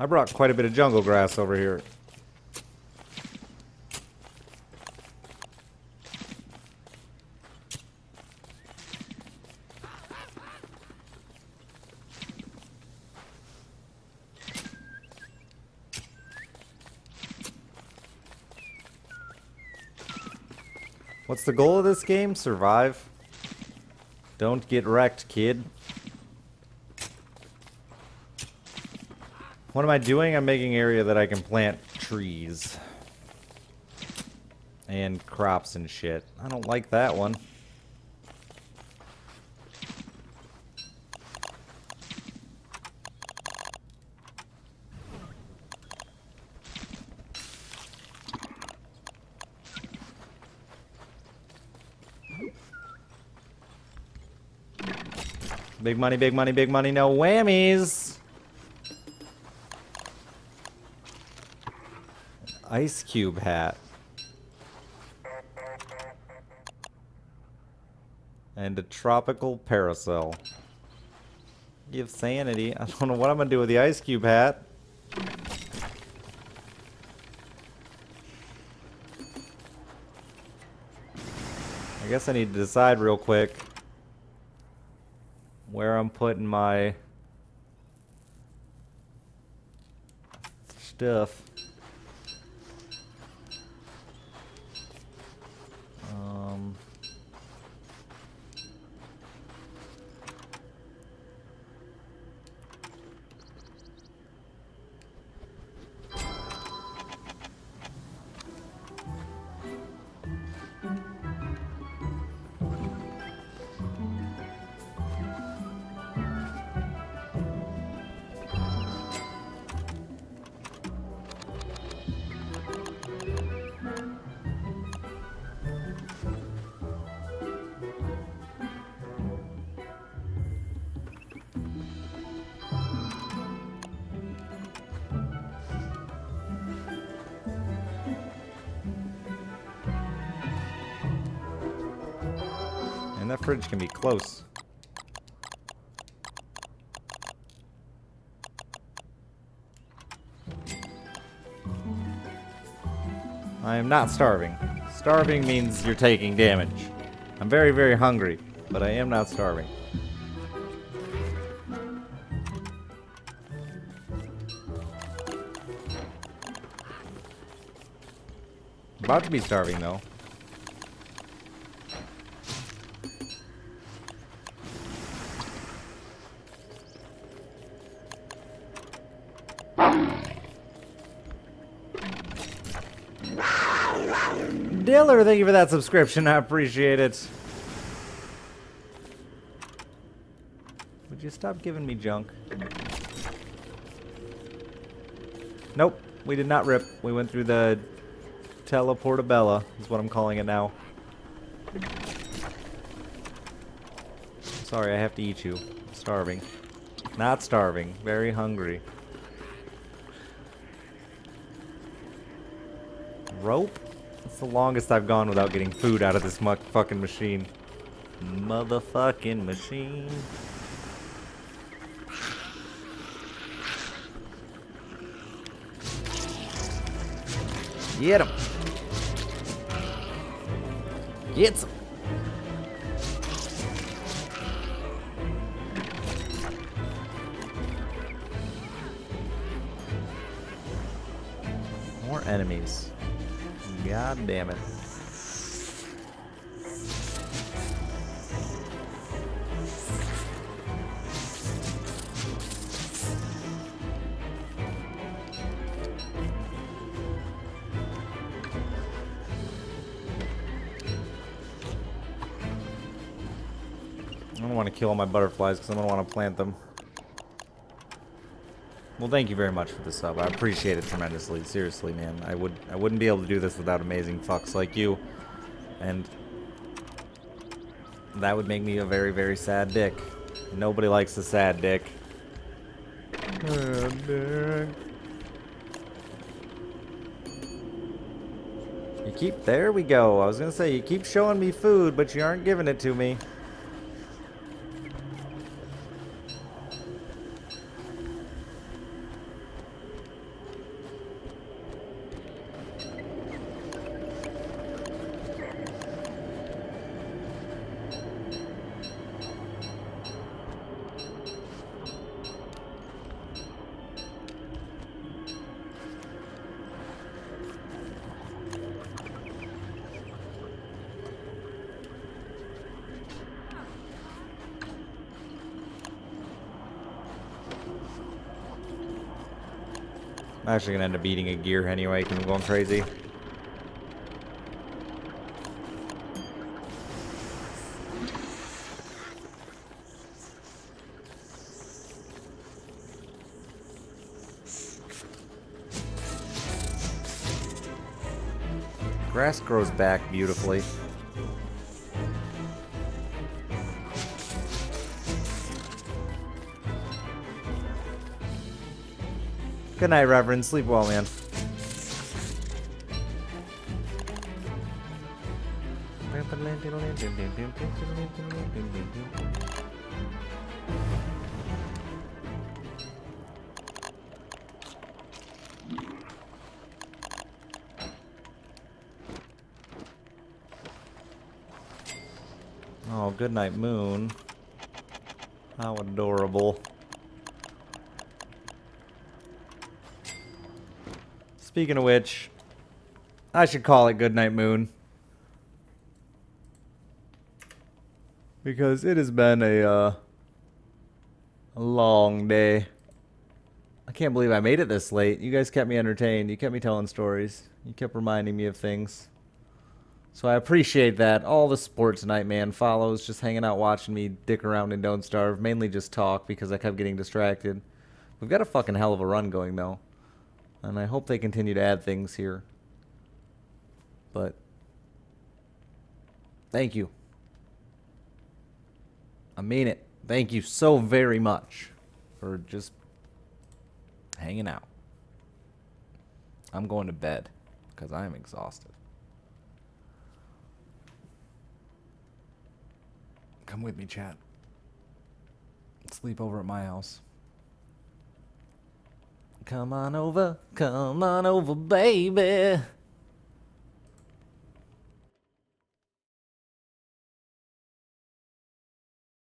I brought quite a bit of jungle grass over here. What's the goal of this game? Survive. Don't get wrecked, kid. What am I doing? I'm making an area that I can plant trees. And crops and shit. I don't like that one. Big money, big money, big money, no whammies! Ice cube hat. And a tropical parasol. Give sanity. I don't know what I'm gonna do with the ice cube hat. I guess I need to decide real quick where I'm putting my stuff. And that fridge can be close. I am not starving. Starving means you're taking damage. I'm very, very hungry, but I am not starving. About to be starving, though. Diller, thank you for that subscription. I appreciate it. Would you stop giving me junk? Nope, we did not rip. We went through the teleportabella, is what I'm calling it now. Sorry, I have to eat you. I'm starving. Not starving. Very hungry. Rope? That's the longest I've gone without getting food out of this fucking machine. Motherfucking machine. Get him. Get some. More enemies. God damn it. I don't want to kill all my butterflies because I don't want to plant them. Well, thank you very much for the sub. I appreciate it tremendously. Seriously, man. I wouldn't be able to do this without amazing fucks like you. And that would make me a very, very sad dick. Nobody likes a sad dick. Sad dick. You keep... There we go. I was gonna say, you keep showing me food, but you aren't giving it to me. I'm actually gonna end up eating a gear anyway, because I'm going crazy. Grass grows back beautifully. Good night, Reverend. Sleep well, man. Oh, good night, Moon. How adorable. Speaking of which, I should call it good night, Moon. Because it has been a long day. I can't believe I made it this late. You guys kept me entertained. You kept me telling stories. You kept reminding me of things. So I appreciate that. All the support tonight, man. Follows, just hanging out watching me dick around and don't starve. Mainly just talk because I kept getting distracted. We've got a fucking hell of a run going, though. And I hope they continue to add things here. But thank you. I mean it. Thank you so very much for just hanging out. I'm going to bed because I am exhausted. Come with me, chat. Sleep over at my house. Come on over, baby.